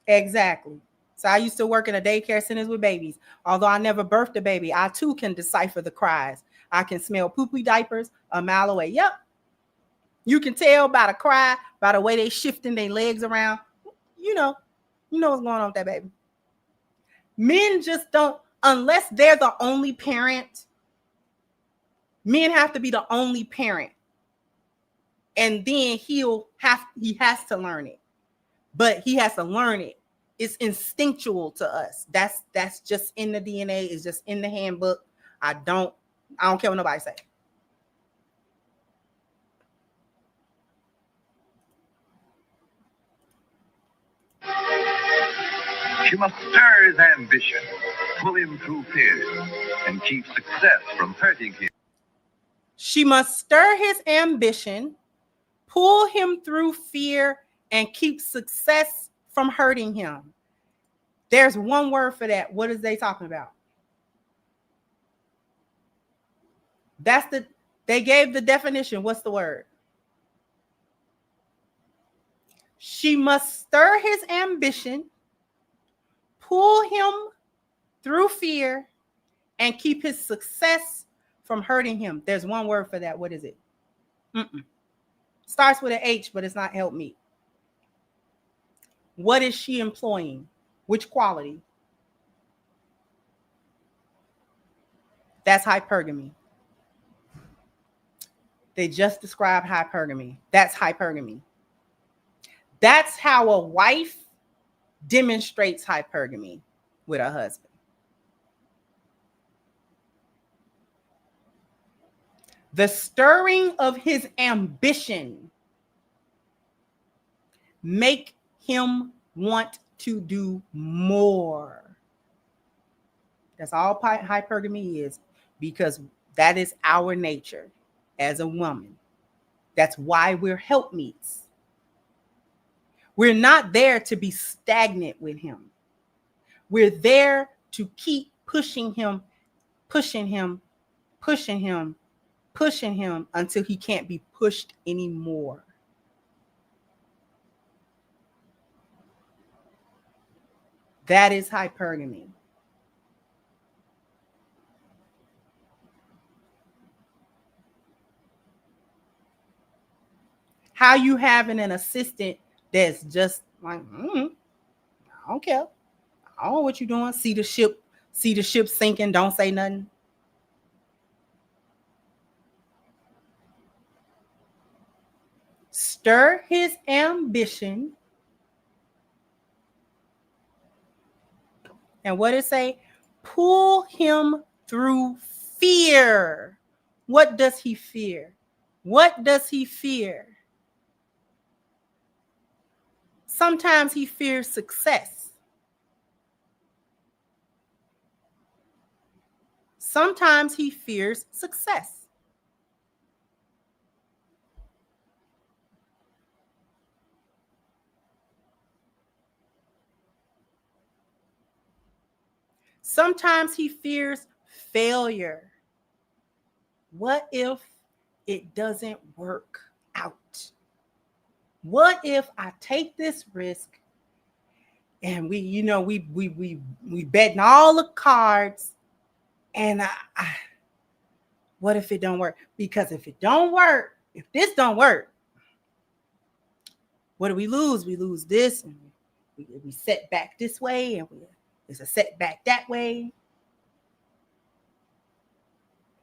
Exactly. So I used to work in a daycare centers with babies. Although I never birthed a baby, I too can decipher the cries. I can smell poopy diapers a mile away. Yep. You can tell by the cry, by the way they shifting their legs around. You know what's going on with that baby. Men just don't, unless they're the only parent. Men have to be the only parent. And then he has to learn it. But he has to learn it. It's instinctual to us. That's just in the DNA. It's just in the handbook. I don't care what nobody say. She must stir his ambition, pull him through fears, and keep success from hurting him. She must stir his ambition, pull him through fear, and keep success from hurting him. There's one word for that. What is they talking about? They gave the definition. What's the word? She must stir his ambition, pull him through fear, and keep his success from hurting him. There's one word for that. What is it? Starts with an H, but it's not help me. What is she employing? Which quality? That's hypergamy. They just described hypergamy. That's hypergamy. That's how a wife demonstrates hypergamy with her husband. The stirring of his ambition make him want to do more. That's all hypergamy is, because that is our nature as a woman. That's why we're helpmeets. We're not there to be stagnant with him. We're there to keep pushing him until he can't be pushed anymore. That is hypergamy. How you having an assistant that's just like, I don't care. I don't know what you're doing. See the ship sinking, don't say nothing. Stir his ambition. And what it say? Pull him through fear. What does he fear? What does he fear? Sometimes he fears success. Sometimes he fears success. Sometimes he fears failure. What if it doesn't work out? What if I take this risk and we betting all the cards and What if it don't work? Because if it don't work, if this don't work, what do we lose? We lose this, and we set back this way, and there's a setback that way.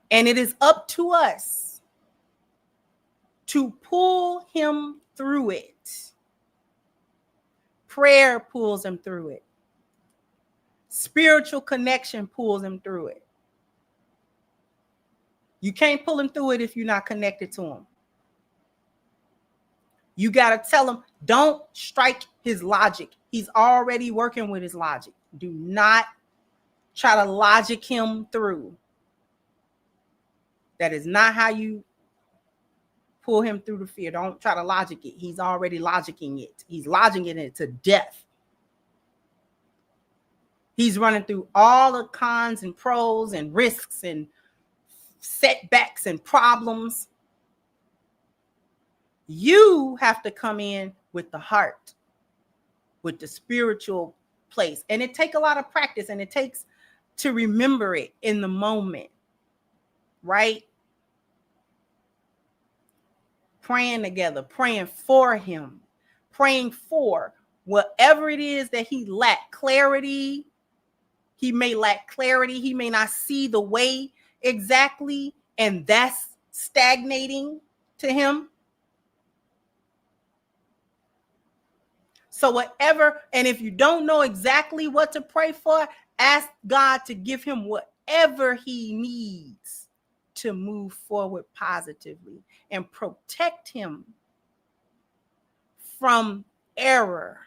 And it is up to us to pull him through it. Prayer pulls him through it. Spiritual connection pulls him through it. You can't pull him through it if you're not connected to him. You got to tell him, don't strike his logic. He's already working with his logic. Do not try to logic him through. That is not how you pull him through the fear. Don't try to logic it. He's already logicking it. He's logicking it to death. He's running through all the cons and pros and risks and setbacks and problems. You have to come in with the heart, with the spiritual place. And it takes a lot of practice, and it takes to remember it in the moment, right? Praying together, praying for him, praying for whatever it is that he lacked clarity. He may lack clarity. He may not see the way exactly, and that's stagnating to him. So whatever, and if you don't know exactly what to pray for, ask God to give him whatever he needs to move forward positively and protect him from error.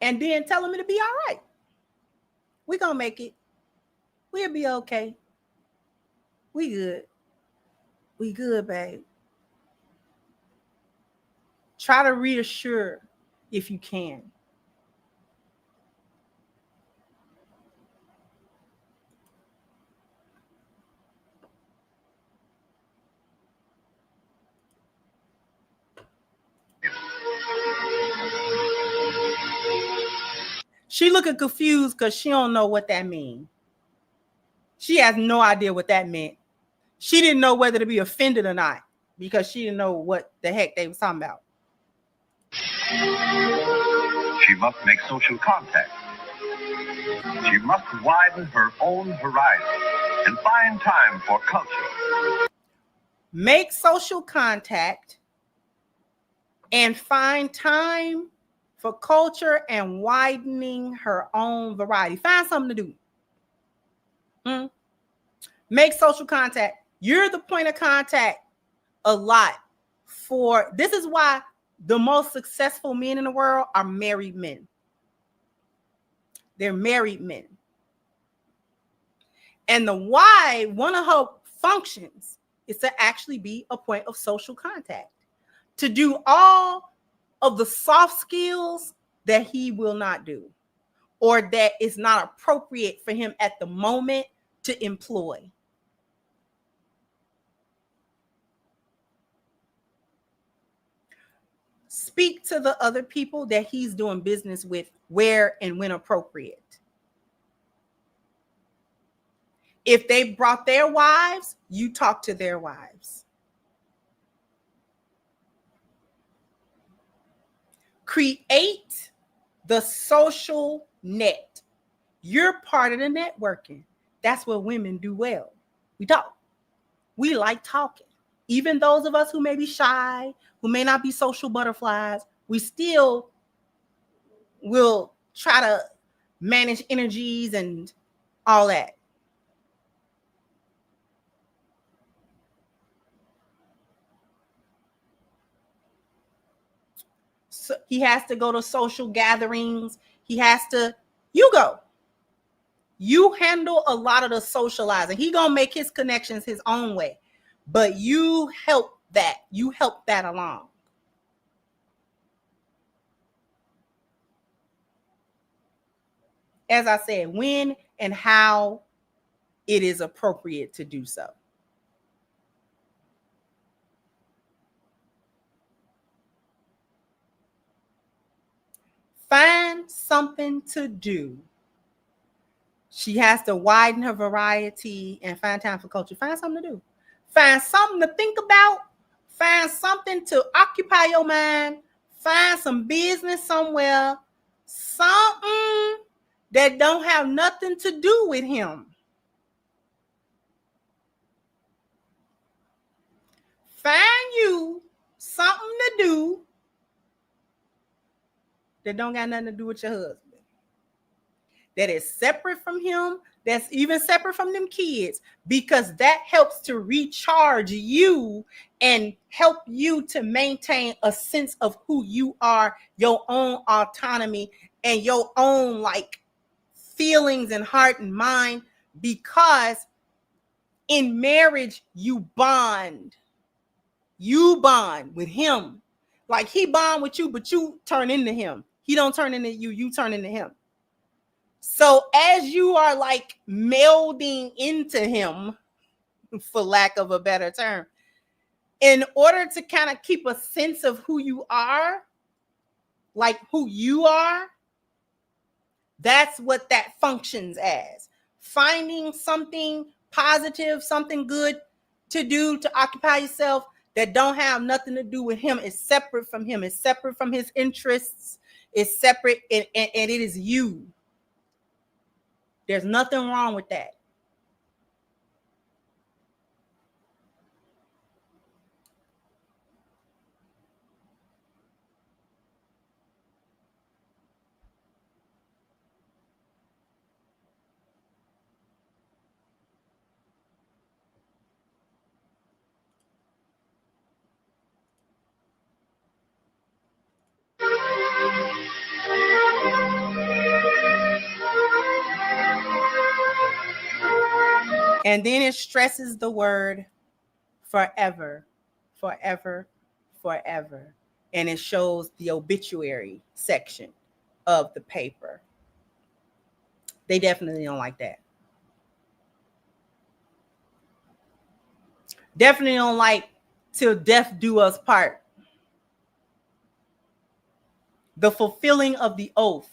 And then tell him it'll be all right. We're going to make it. We'll be okay. We good. We good, babe. Try to reassure if you can. She looking confused because she don't know what that means. She has no idea what that meant. She didn't know whether to be offended or not because she didn't know what the heck they was talking about. She must make social contact. She must widen her own horizon and find time for culture. Make social contact and find time for culture and widening her own variety. Find something to do. Make social contact. You're the point of contact a lot for, this is why the most successful men in the world are married men. They're married men. And the why, one of her functions is to actually be a point of social contact, to do all of the soft skills that he will not do, or that is not appropriate for him at the moment to employ. Speak to the other people that he's doing business with where and when appropriate. If they brought their wives, you talk to their wives. Create the social net. You're part of the networking. That's what women do well. We talk. We like talking. Even those of us who may be shy, who may not be social butterflies, we still will try to manage energies and all that. So he has to go to social gatherings. He has to, you go. You handle a lot of the socializing. He gonna make his connections his own way, but you help that. You help that along. As I said, when and how it is appropriate to do so. Find find something to do. She has to widen her variety and find time for culture. Find something to do. Find something to think about. Find something to occupy your mind. Find some business somewhere. Something that don't have nothing to do with him. Find you something to do that don't got nothing to do with your husband. That is separate from him, that's even separate from them kids, because that helps to recharge you and help you to maintain a sense of who you are, your own autonomy, and your own like feelings and heart and mind, because in marriage you bond with him. Like he bond with you, but you turn into him. He don't turn into you, you turn into him. So as you are like melding into him, for lack of a better term, in order to kind of keep a sense of who you are, like who you are, that's what that functions as. Finding something positive, something good to do to occupy yourself that don't have nothing to do with him. Is separate from him. It's separate from his interests. It's separate and it is you. There's nothing wrong with that. And then it stresses the word forever, forever, forever. And it shows the obituary section of the paper. They definitely don't like that. Definitely don't like till death do us part. The fulfilling of the oath.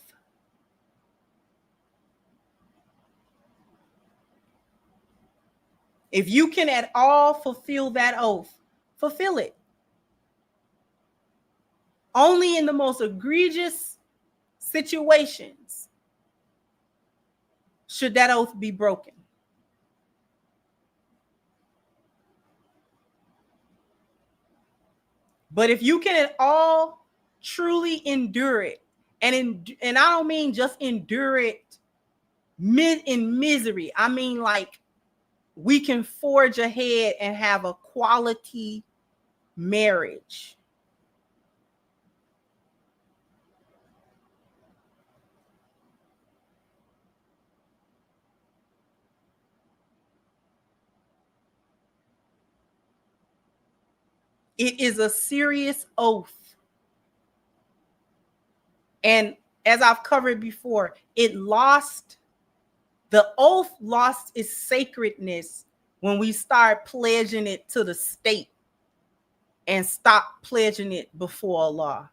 If you can at all fulfill that oath, fulfill it. Only in the most egregious situations should that oath be broken. But if you can at all truly endure it, and I don't mean just endure it in misery. I mean like we can forge ahead and have a quality marriage. It is a serious oath. And as I've covered before, the oath lost its sacredness when we start pledging it to the state and stop pledging it before Allah.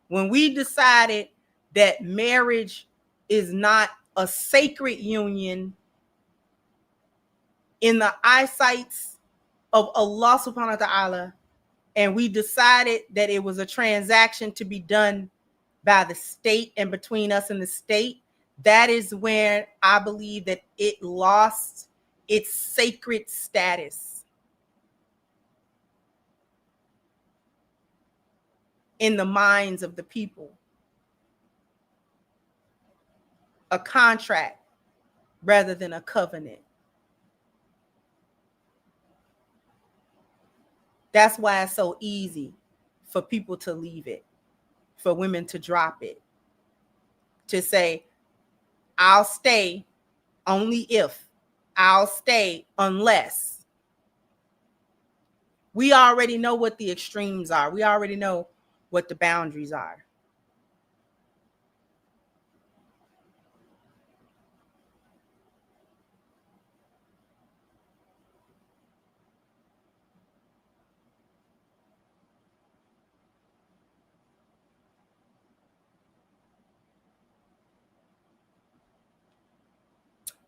When we decided that marriage is not a sacred union in the eyesights of Allah subhanahu wa ta'ala, and we decided that it was a transaction to be done by the state and between us and the state, that is where I believe that it lost its sacred status in the minds of the people. A contract rather than a covenant. That's why it's so easy for people to leave it, for women to drop it, to say, I'll stay only if, I'll stay unless. We already know what the extremes are. We already know what the boundaries are.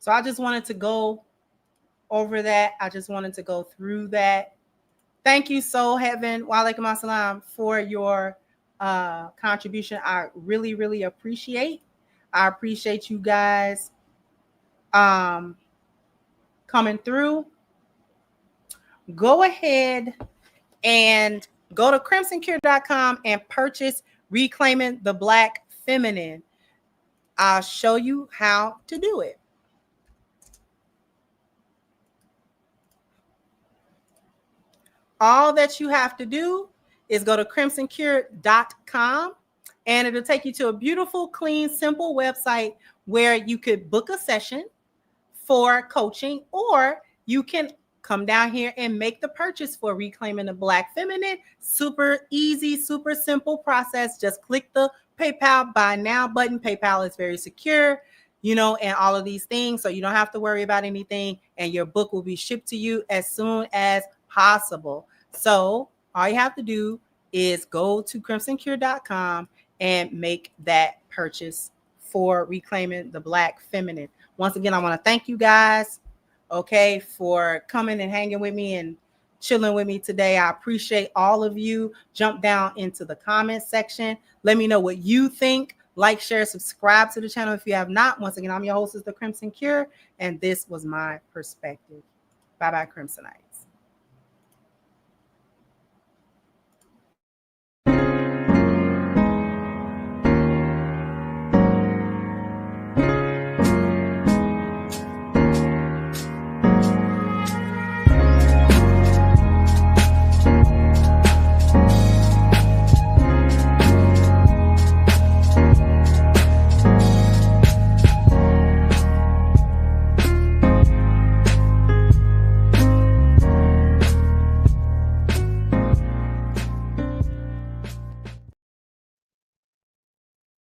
So I just wanted to go over that. I just wanted to go through that. Thank you, Soul Heaven, wa alaikum assalam, for your contribution. I really, really appreciate. I appreciate you guys coming through. Go ahead and go to crimsoncure.com and purchase Reclaiming the Black Feminine. I'll show you how to do it. All that you have to do is go to crimsoncure.com, and it'll take you to a beautiful, clean, simple website where you could book a session for coaching, or you can come down here and make the purchase for Reclaiming the Black Feminine. Super easy, super simple process. Just click the PayPal Buy Now button. PayPal is very secure, and all of these things. So you don't have to worry about anything, and your book will be shipped to you as soon as possible. So all you have to do is go to crimsoncure.com and make that purchase for Reclaiming the Black Feminine. Once again, I want to thank you guys, for coming and hanging with me and chilling with me today. I appreciate all of you. Jump down into the comment section. Let me know what you think. Like, share, subscribe to the channel if you have not. Once again, I'm your hostess, The Crimson Cure, and this was my perspective. Bye-bye, Crimsonite.